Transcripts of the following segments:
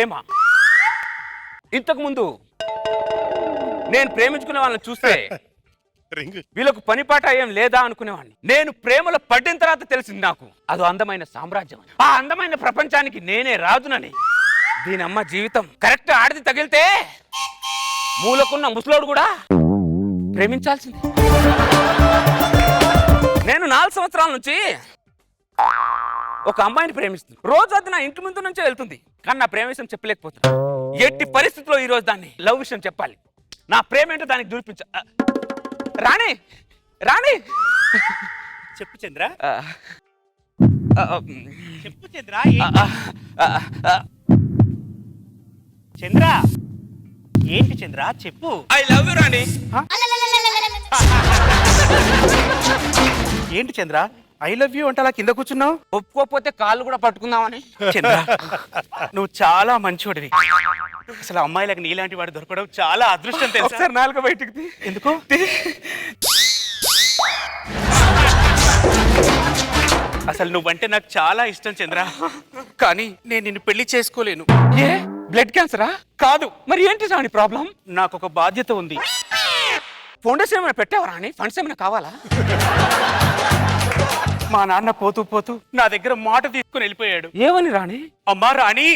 ప్రేమ. ఇంతకు ముందు నేను ప్రేమించుకునే వాళ్ళని చూస్తే వీళ్ళకు పనిపాట ఏం లేదా అనుకునేవాడిని. నేను ప్రేమలో పడిన తర్వాత తెలిసింది నాకు అది అందమైన సామ్రాజ్యం. ఆ అందమైన ప్రపంచానికి నేనే రాజునని. దీని అమ్మ జీవితం కరెక్ట్ ఆడిది తగిలితే మూలకున్న ముసలోడు కూడా ప్రేమించాల్సింది. నేను 4 సంవత్సరాల నుంచి ఒక అమ్మాయిని ప్రేమిస్తుంది. రోజు అది నా ఇంటి ముందు నుంచే వెళ్తుంది, కానీ నా ప్రేమ విషయం చెప్పలేకపోతున్నా. ఎట్టి పరిస్థితుల్లో ఈ రోజు దాన్ని లవ్ విషయం చెప్పాలి. నా ప్రేమ ఏంటో దానికి చూపించ. రాణి రాణి చెప్పు చంద్ర. చెప్పు చంద్ర. చంద్ర ఏంటి చంద్ర చెప్పు. ఐ లవ్ యు రాణి. ఏంటి చంద్ర ఐ లవ్ యూ అంటే అలా కింద కూర్చున్నావు? ఒప్పుకోకపోతే కాళ్ళు కూడా పట్టుకుందామని. చంద్ర నువ్వు చాలా మంచివాడివి. అసలు అమ్మాయిలకు నీలాంటి వాడు దొరకడం చాలా అదృష్టం తెలుసా? ఒకసారి నాలుక బయటికి ఎందుకు? అసలు నువ్వంటే నాకు చాలా ఇష్టం చంద్ర, కానీ నేను నిన్ను పెళ్లి చేసుకోలేను. ఏ బ్లడ్ క్యాన్సరా? కాదు. మరి ఏంటి రాణి ప్రాబ్లం? నాకు ఒక బాధ్యత ఉంది. ఫౌండేషన్ ఏమైనా పెట్టావా రాణి? ఫండ్స్ ఏమైనా కావాలా? మా నాన్న పోతూ పోతూ నా దగ్గర మాట తీసుకుని వెళ్ళిపోయాడు. ఏమని రాణి? అమ్మా రాణి,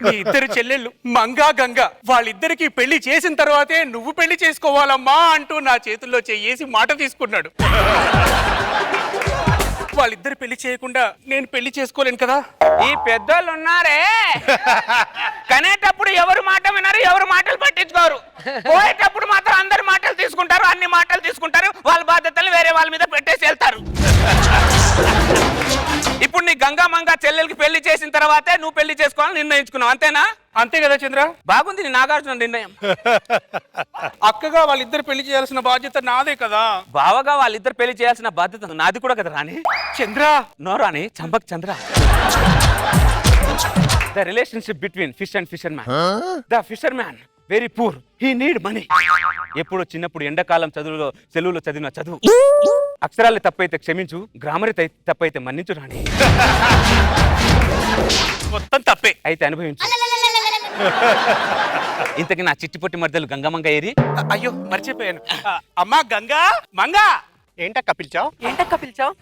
నీ ఇద్దరు చెల్లెళ్ళు మంగా గంగా వాళ్ళిద్దరికి పెళ్లి చేసిన తర్వాతే నువ్వు పెళ్లి చేసుకోవాలమ్మా అంటూ నా చేతుల్లో చెయ్యేసి మాట తీసుకున్నాడు. వాళ్ళిద్దరు పెళ్లి చేయకుండా నేను పెళ్లి చేసుకోలేను కదా. ఈ పెద్దోళ్ళు ఉన్నారే, కనేటప్పుడు ఎవరు మాట వినరు, ఎవరు మాటలు పట్టించుకోరు. పోయేటప్పుడు మాత్రం అందరి మాటలు తీసుకుంటారు, అన్ని మాటలు తీసుకుంటారు, వాళ్ళ బాధ్యతలు వేరే వాళ్ళ మీద పెట్టేసి వెళ్తారు. ఇప్పుడు నీ గంగా మంగా చెల్లెలకి పెళ్లి చేసిన తర్వాతే నువ్వు పెళ్లి చేసుకోవాలని నిర్ణయించుకున్నావు, అంతేనా? అంతే కదా చంద్ర. బాగుంది నీ నాగార్జున నిర్ణయం. అక్కగా వాళ్ళిద్దరు పెళ్లి చేయాల్సిన బాధ్యత నాదే కదా. బావగా వాళ్ళిద్దరు పెళ్లి చేయాల్సిన బాధ్యత నాది కూడా కదా రాణి. చంద్ర నో Rani, Champak Chandra. The relationship between fish and fisherman. The fisherman very poor. He need money. ఎప్పుడు చిన్నప్పుడు ఎండాకాలం సెలవులో చదివిన చదువు. అక్షరాలు తప్పైతే క్షమించు, గ్రామర్ తప్పైతే మన్నించు రాణి. మొత్తం తప్పే అయితే అనుభవించు. ఇంతకీ నా చిట్టి పొట్టి మధ్యలో గంగమంగ ఏరి? అయ్యో మర్చిపోయాను. అమ్మా గంగా మంగా. ఏంటక్క పిలిచావు?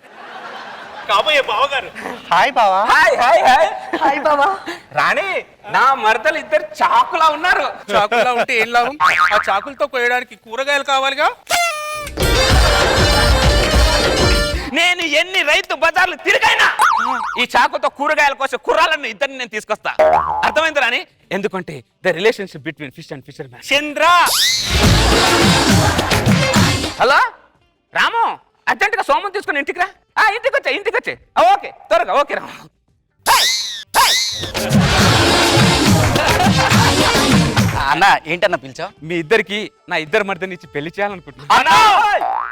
కాబోయే బావగారు. హాయ్ బావా. హాయ్ హాయ్ హాయ్ హాయ్ బావా. రాణి, నా మరదలు ఇద్దరు చాకులా ఉన్నారు. చాకులా ఉంటే ఏం లాభం? ఆ చాకులతో కోయడానికి కూరగాయలు కావాలిగా. నేను ఎన్ని రైతు బజార్లు తిరిగైనా ఈ చాకుతో కూరగాయల కోసం కుర్రాలను ఇద్దరిని నేను తీసుకొస్తా. అర్థమైంది రాని? ఎందుకంటే the relationship between fish and fisherman. Chandra. Hello Ramu, అర్జెంటుగా సోమం తీసుకుని ఇంటికి రా. ఇంటికి వచ్చే. ఓకే త్వరగా. ఓకే రాము. అన్న ఏంటన్నా పిలిచావు? మీ ఇద్దరికి నా ఇద్దరు మర్దని ఇచ్చి పెళ్లి చేయాలనుకుంటున్నా. అన్నా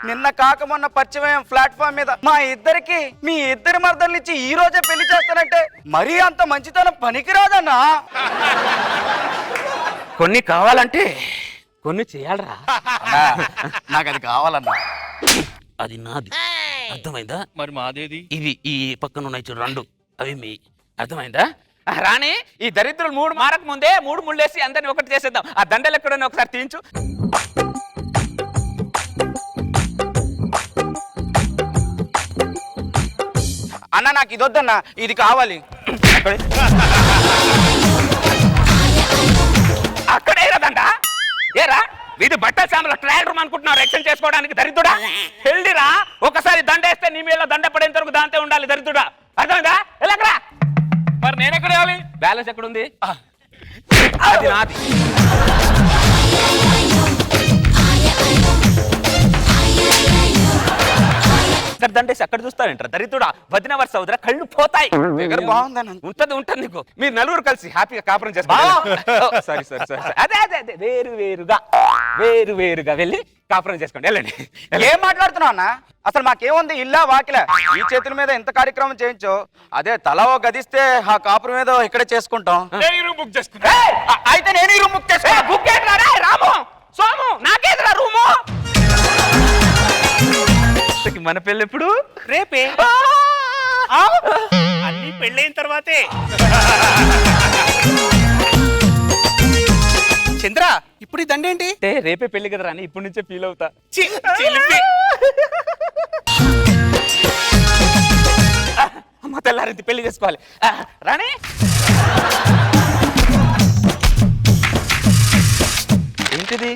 నిన్న కాక మొన్న పరిచయం ప్లాట్ఫామ్ మీద మా ఇద్దరికి మీ ఇద్దరి మర్దల్ని ఇచ్చి ఈ రోజే పెళ్లి చేస్తానంటే మరీ అంత మంచితనం పనికిరాదన్నా. కొన్ని కావాలంటే కొన్ని చేయాలరా. నాకు అది కావాలన్నా. అది నాది, అర్థమైందా? మరి మాదేది? ఇవి ఈ పక్కన ఉన్నాయి చూడు రెండు, అవి మీ. అర్థమైందా రాణి? ఈ దరిద్రులు 3 మారక ముందే 3 ముళ్ళేసి అందరిని ఒకటి చేసేద్దాం. ఆ దండలు ఎక్కడన్నా ఒకసారి తీయించు. అన్న నాకు ఇది వద్దన్నా, ఇది కావాలి. అక్కడే దండ ఏరా? ఇది బట్టల సామాన్ల ట్రయల్ రూమ్ అనుకుంటున్నావు ఎక్స్చేంజ్ చేసుకోవడానికి? దరిద్రుడా, హెల్దీరా. ఒకసారి దండ వేస్తే నీ మీద దండ పడేంత వరకు దాంతో ఉండాలి. దరిద్రుడా, అర్థమైందా? ఎలాగరా? మరి నేను ఎక్కడ వేయాలి? బ్యాలెన్స్ ఎక్కడుంది? అది నాది. ఇక్కడ దండేసి అక్కడ చూస్తావేంటారా దరిద్రుడా? వదిన వరుస అవుదరా, కళ్ళు పోతాయి. బాగుందన్న. ఉంటది నీకు. మీరు నలుగురు కలిసి హ్యాపీగా కాపురం చేసుకోండి. సారీ అదే వేరుగా వెళ్ళి కాపురం చేసుకోండి. వెళ్ళండి. ఏం మాట్లాడుతున్నావు అన్న? అసలు మాకేముంది? ఇల్లా వాకిలా ఈ చేతుల మీద ఎంత కార్యక్రమం చేయించో అదే తల ఓ గదిస్తే ఆ కాపురం మీద ఇక్కడే చేసుకుంటాం. బుక్ చేసుకుంటా. అయితే నేను ఈ రూమ్ బుక్ చేసుకున్నా. బుక్ ఏంట్రా రాము సోము? నాకేదిరా రూము? మన పెళ్ళి ఎప్పుడు? రేపే. అన్ని పెళ్ళైన తర్వాతే. చంద్ర ఇప్పుడు ఈ దండేంటి? అంటే రేపే పెళ్లి కదా రాని, ఇప్పటి నుంచే ఫీల్ అవుతా. చిలిపి. అమ్మ తెల్లారింది, పెళ్లి చేసుకోవాలి. రాణి ఏంటిది?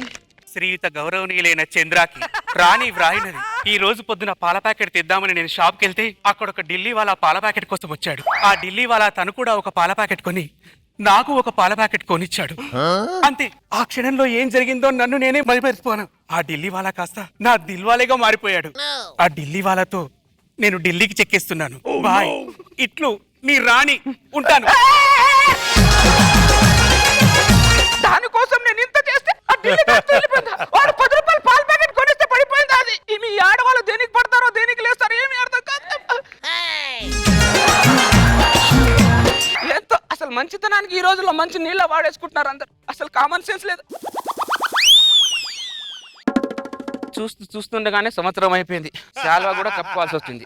శ్రీయుత గౌరవనీయులైన చంద్రాకి రాణి వ్రాయినది. ఈ రోజు పొద్దున పాల ప్యాకెట్ తెద్దామని నేను షాప్కి వెళ్తే అక్కడ ఒక ఢిల్లీ వాళ్ళ పాల ప్యాకెట్ కోసం వచ్చాడు. ఆ ఢిల్లీ వాళ్ళ తను కూడా ఒక పాల ప్యాకెట్ కొని నాకు ఒక పాల ప్యాకెట్ కొనిచ్చాడు. అంతే, ఆ క్షణంలో ఏం జరిగిందో నన్ను నేనే మరిపోయాను. ఆ ఢిల్లీ వాళ్ళ కాస్త నా దిల్వాలేగా మారిపోయాడు. ఆ ఢిల్లీ వాళ్ళతో నేను ఢిల్లీకి చెక్కేస్తున్నాను. బాయ్. ఇట్లు నీ రాణి. ఉంటాను. దానికోసం నేను ఇంత చేస్తే ఆ ఢిల్లీ ఖర్చు వెళ్ళిపోయిందా? వాడు 10 రూపాయలు పాల ప్యాకెట్ కొనిస్తే పడిపోయిందా? అది మీ ఆడవాళ్ళు దేనికి పడతారో దేనికి లేస్తారో ఏమి అర్థం కాదు. ఎంతో అసలు మంచితనానికి ఈ రోజుల్లో మంచి నీళ్ళ వాడేసుకుంటున్నారు అందరు. అసలు కామన్ సెన్స్ లేదు. చూస్తుండగానే సంవత్సరం అయిపోయింది. శాల్వా కూడా కప్పుకోవాల్సి వస్తుంది.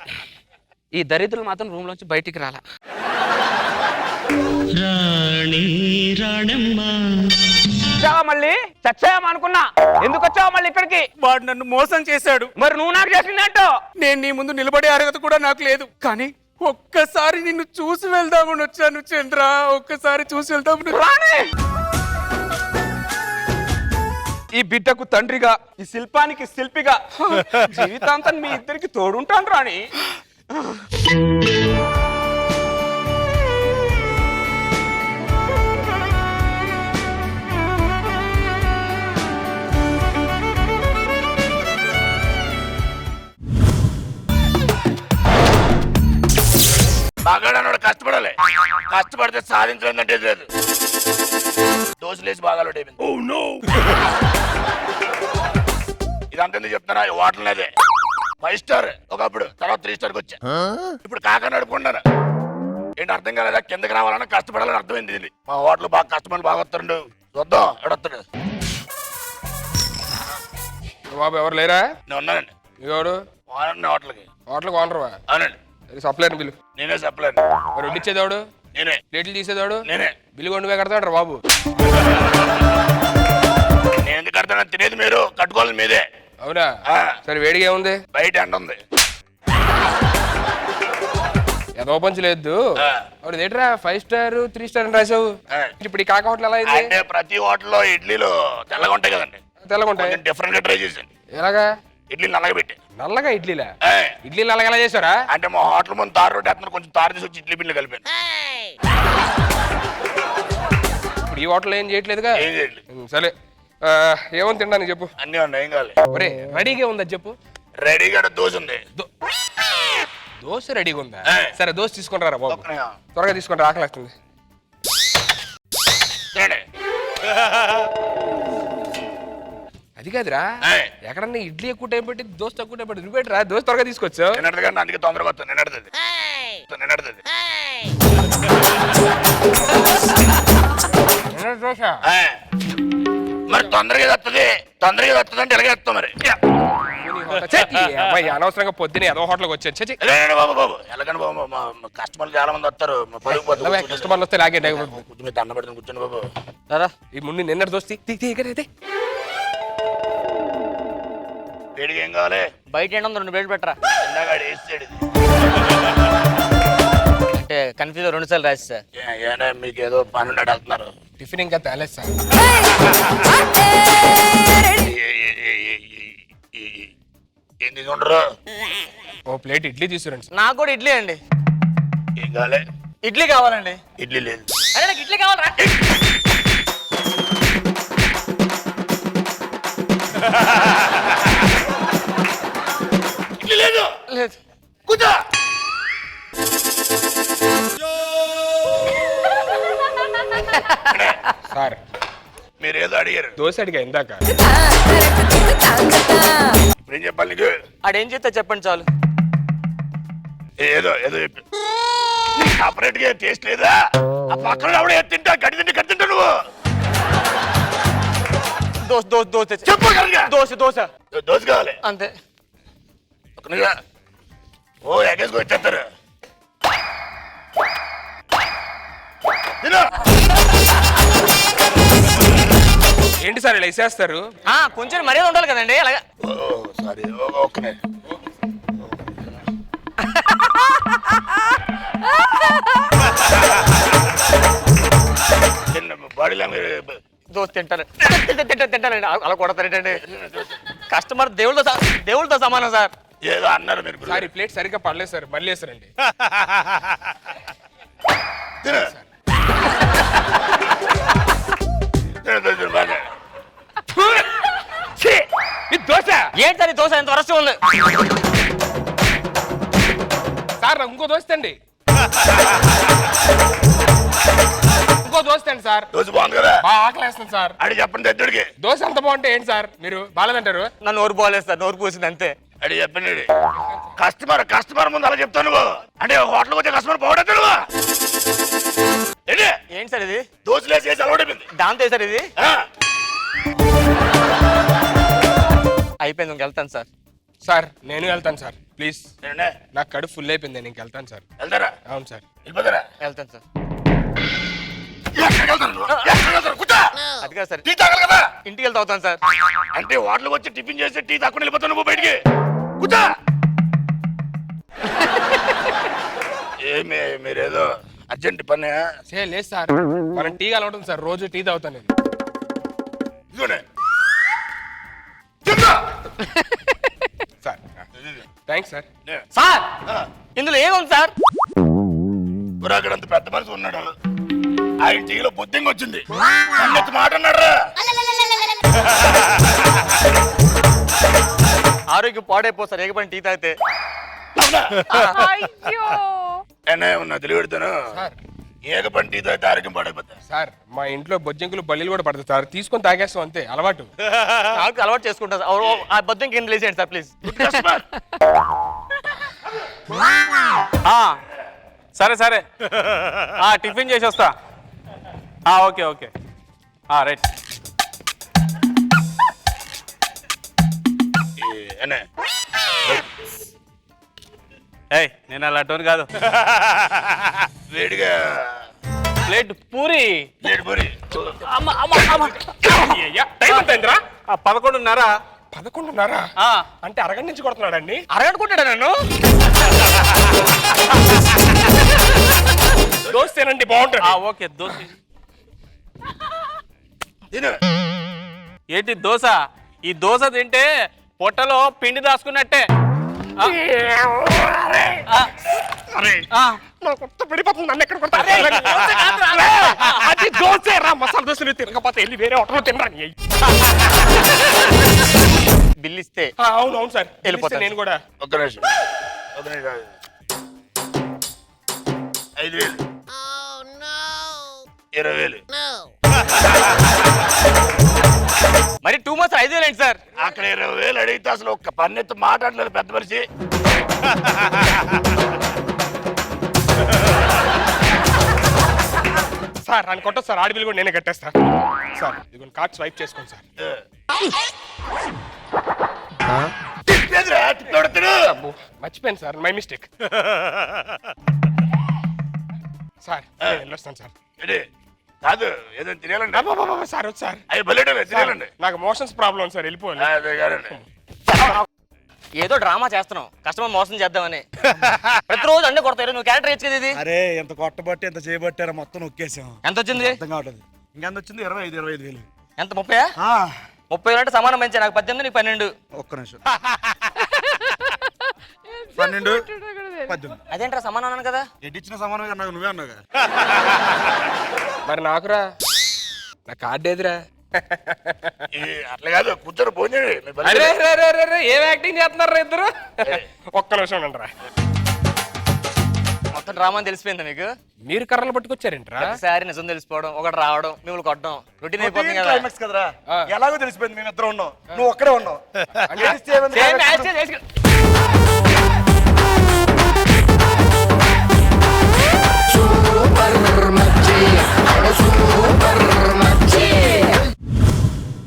ఈ దరిద్రులు మాత్రం రూమ్ లోంచి బయటికి రాలా. వచ్చావా మళ్ళీ? చచ్చావా అనుకున్నా. ఎందుకు వచ్చావా మళ్ళీ ఇక్కడికి? వాడు నన్ను మోసం చేశాడు. మరి నువ్వు నాకు చేసిందంటో? నేను నీ ముందు నిలబడే అర్హత కూడా నాకు లేదు. కానీ ఒక్కసారి నిన్ను చూసి వెళ్దామని వచ్చాను చంద్ర. ఒక్కసారి చూసి వెళ్దామని. రాణి, ఈ బిడ్డకు తండ్రిగా, ఈ శిల్పానికి శిల్పిగా జీవితాంతం మీ ఇద్దరికి తోడుంటాను రాణి. బాగాడు కష్టపడాలి. కష్టపడితే సాధించలేదంటే లేదు. దోశలేసి బాగా ఇదంతా ఎందుకు చెప్తానా? హోటల్ అదే 5 స్టార్ ఒకప్పుడు, తర్వాత 3 స్టార్కి వచ్చా. ఇప్పుడు కాక నడుపుకున్నాను. ఏంటి అర్థం కాలేదా? కిందకి రావాలన్నా కష్టపడాలని అర్థమైంది. ఇది మా హోటల్ బాగా కష్టపడి బాగా వస్తాడు. చూద్దాం ఎవడొస్తాడు. బాబు ఎవరు లేరా? నేను ఉన్నానండి. ఎవడు? ఓనర్ హోటల్కి. హోటల్కి ఓనర్వా? అవునండి. సప్లైర్ బిల్లు నేనే చెప్పలేను. మరి వడ్డిచ్చేదాడు? నేనే. ప్లేట్లు తీసేదాడు? నేనే. బిల్లు కొండమే కడతాడు బాబు. నేను ఎందుకు కడతాను? తినేది మీరు, కట్టుకోవాలి మీదే. అవునా? సరే, వేడిగా ఉంది. బయట ఎండ ఉంది. ఏదో పంచి లేదు. అవును, ఏంట్రా 5 స్టార్ 3 స్టార్ అని రాసావు? ఇప్పుడు ఈ కాక హోటల్ ఎలా అయింది? అంటే ప్రతి హోటల్లో ఇడ్లీలు తెల్లగా ఉంటాయి కదండి. తెల్లగా ఉంటాయి. డిఫరెంట్ గా ట్రై చేశాను. ఎలాగా? ఇడ్లీ నల్లగా పెట్టి. నల్లగా ఇడ్లీలా? ఇడ్లీ నల్లగా ఎలా చేసారా? అంటే మా హోటల్ ముందు తారు రోడ్డు వేస్తున్నారు, కొంచెం తారు తీసి వచ్చి ఇడ్లీ పిండి కలిపాను. ఇప్పుడు ఈ హోటల్ ఏం చేయట్లేదుగా? ఏం చేయాలి? సరే, ఏమని తింటాను చెప్పు. అన్నీ ఉన్నాయి, ఏం కావాలి? ఒరే, రెడీగా ఉందా చెప్పు. రెడీగా దోశ ఉంది. దోశ రెడీగా ఉందా? సరే, దోశ తీసుకుంటారా బాబు. ఒక్కనే. త్వరగా తీసుకుంటారా, ఆకలి వస్తుంది. తినండి. అది కాదురా, ఎక్కడన్నా ఇడ్లీ ఎక్కువ టైం పెట్టి దోశ తక్కువ టైం పెట్టి నువ్వు పెట్టరా, దోశ త్వరగా తీసుకొచ్చు. నిన్నది కానీ అందుకే తొందరగా వస్తాను. నిన్నడుతుంది. దోశ మరి తొందరగా వస్తుంది. తొందరగా వస్తుంది అంటే ఎలాగే వస్తాం మరి. అమ్మాయి అనవసరంగా పొద్దునే ఏదో హోటల్కి వచ్చాను. బాబు బాబు ఎలాగండి బాబు, మా కస్టమర్లు చాలా మంది వస్తారు. కస్టమర్లు వస్తే లాగే కూర్చొని దండ పెడుతుంది. కూర్చోండి బాబు. దాదా, ఈ ముందు నిన్న దోస్తి వేడిగా ఏం కావాలి? బయట ఏంటో 2 ప్లేట్లు పెట్టరా. ఇందాక వేసాడు. అంటే కన్ఫ్యూజ్ 2 సార్లు రాసి సార్. ఏనా మీకు ఏదో పని ఉన్నట్టు వెళ్తున్నారు. టిఫిన్ ఇంకా తేలేదు సార్. ఏం తీసుకుంటారు? ఓ ప్లేట్ ఇడ్లీ తీసుకురండి. నాకు కూడా ఇడ్లీ అండి. ఏం కావాలి? ఇడ్లీ కావాలండి. ఇడ్లీ లేదు. అదే నాకు ఇడ్లీ కావాలరా. ఇడ్లీ లేదు. లేదు. కూర్చో. సార్, మీరు ఏదో అడిగారు. దోశ అడిగా ఇందాక. ఇప్పుడు ఏం చెప్పాలి నీకు? ఆడేం చేస్తా చెప్పండి చాలు. ఏదో ఏదో చెప్పి సపరేట్ గా టేస్ట్ లేదా? ఆ పక్కన ఆవిడ తింటా గడి తింటా నువ్వు. దోశ దోశ దోశ చెప్పు. దోశ దోశ దోశ కావాలి అంతే. ఓ ఎగేసుకు వచ్చేస్తారు. ఏంటి సార్ ఇలా వేసేస్తారు? కొంచెం మర్యాద ఉండాలి కదండి అలాగా. Sorry okay. Body language dosa తింటారు తింటారండి అలా కొడతారేంటండి. కస్టమర్ దేవుళ్ళతో సమానం సార్. ఏదో అన్నారు మీరు. సార్ ఈ ప్లేట్ సరిగ్గా పడలేదు సార్, మళ్ళీ వేస్తారండి. దోశ ఏంటి సార్ ఈ దోశ ఎంత వరస్ట్ ఉంది సార్, నాకు ఇంకో దోశ అండి. ఇంకో దోశ అండి సార్. దోశ బాగుంది కదా? బాగా ఆకలేస్తుంది సార్. అడి చెప్పండి ఎద్దుడికి. దోశ అంత బాగుంటే ఏంటి సార్ మీరు బాలేదంటారు? నా నోరు పోలేదు సార్, నోరు పోసింది అంతే. అడి చెప్పండి. కస్టమర్ ముందు అలా చెప్తాను నువ్వు. అంటే హోటల్కి వచ్చే కస్టమర్ పోవడం నువ్వు ఏంటి సార్ ఇది? దోశలు వేసి అలవాటైపోయింది దాంతో సార్ ఇది అయిపోయింది. ఇంకెళ్తాను సార్. సార్ నేను వెళ్తాను సార్, ప్లీజ్. ఏంటంటే నాకు కడుపు ఫుల్ అయిపోయింది, నేను వెళ్తాను సార్. వెళ్తారా? అవును సార్. వెళ్ళిపోతారా? వెళ్తాను సార్. ఎక్కడికి వెళ్తారు నువ్వు? ఎక్కడికి వెళ్తారు? కూర్చో. అది కాదు సార్, టీ తాగాలి కదా? ఇంటికి వెళ్తా అవుతాను సార్. అంటే హోటల్కి వచ్చి టిఫిన్ చేసి టీ తాకుండా వెళ్ళిపోతావు నువ్వు బయటికి. కూర్చో. మీరేదో అర్జెంట్ పని. లేదు సార్, మనం టీ అలవాటు సార్, రోజు టీ తాగుతాను నేను. ఇదిగోనే. Sir thanks sir. సార్ ఇందులో ఏముంది సార్? అక్కడంత పెద్ద మనిషి ఉన్నాడు, ఆయన టీలో బొద్దింగ్ వచ్చింది. అన్నట్టు మాట అన్నాడు. ఆరోగ్యం పాడైపో సార్ ఏకపని టీ తాగితే. ఉన్నా తెలియడతాను. ఏకపని టీ తాగితే ఆరోగ్యం పాడైపోతా. సార్ మా ఇంట్లో బొజ్జంకులు బల్లీలు కూడా పడతాయి సార్, తీసుకొని తాగేస్తాం అంతే, అలవాటు. నాకు అలవాటు చేసుకుంటా సార్. ఆ బద్దం కింద లేచేయండి సార్ ప్లీజ్. సరే సరే, టిఫిన్ చేసి వస్తా. Okay okay right. నేను అలా అటోని కాదు. వేడిగా plate puri. Plate puri. Time ఎంతైందిరా? 11:30. 11:30 అంటే అరగంట నుంచి కొడుతున్నాడండి. అరగంట కొట్టాడా నన్ను? దోశ తినండి బాగుంటుంది. ఓకే దోశ. తిను. ఏంటి దోశ? ఈ దోశ తింటే పొట్టలో పిండి దాచుకున్నట్టే. పడిపోతుంది, నన్ను ఎక్కడ కొడతారు? అది దోశ రా, మసాలా దోశలు తిరగపోతే వెళ్ళి వేరే హోటల్లో తినరాని. బిల్ ఇస్తే అవును అవును సార్, వెళ్ళిపోతాను నేను కూడా. ఒక్క నిమిషం. 5,000. 20,000. మరి 2 months 5,000 ఏంటి సార్? అక్కడ 20,000 అడిగితే అసలు ఒక్క పన్నెత్తు మాట్లాడలేదు పెద్ద మనిషి. సార్ అని కొట్టదు సార్, ఆడి బిల్ కూడా నేనే కట్టేస్తా సార్. ఇదిగో కార్డ్ స్వైప్ చేసుకోండి సార్. మర్చిపోయాను సార్, మై మిస్టేక్. సార్ వెళ్ళొస్తాను సార్. కాదు ఏదైనా తినాలండి. సార్ వద్దు సార్, అవి బల్లెట తినాలండి. నాకు మోషన్స్ ప్రాబ్లం సార్, వెళ్ళిపోవాలి. అదే కాదండి. ఏదో డ్రామా చేస్తున్నావు, కస్టమర్ మోసం చేద్దామని. ప్రతిరోజు అండే కొడతారు, నువ్వు క్యారెక్టర్ వేయచ్చు కదా ఇది. అరే ఎంత కొట్టబట్టి ఎంత చేయబట్టారా, మొత్తం నొక్కేసాం. ఎంత వచ్చింది? అర్థం కావట్లేదు. ఇంకెంత వచ్చింది? 25,000. ఎంత? 30? 30 అంటే సమానం పెంచా. నాకు 18, నీకు 12. ఒక్క నిమిషం. 12, 18. అదేంట్రా సమానం అన్నాను కదా. ఎడ్డిచ్చిన సమానం అన్నావు, నువ్వే అన్నావుగా. మరి నాకురా, నా కార్డు ఏదిరా? అట్లా కాదు, కూర్చొని భోజనం. అరే ఏం యాక్టింగ్ చేస్తున్నారా ఇద్దరు? ఒక్క నిమిషం అంటారా, మొత్తం డ్రామా అని తెలిసిపోయిందా మీకు? మీరు కర్రలు పట్టుకొచ్చారేంట్రా? ఒకసారి నిజం తెలిసిపోవడం, ఒకటి రావడం, మిమ్మల్ని కొట్టడం రొటీన్ అయిపోతుంది కదా. క్లైమాక్స్ కదరా, ఎలాగో తెలిసిపోయింది. మేము ఇద్దరు ఉన్నాం, నువ్వు ఒక్కడే ఉన్నావు. Same యాక్షన్ చేసుకు- Super Maggi, super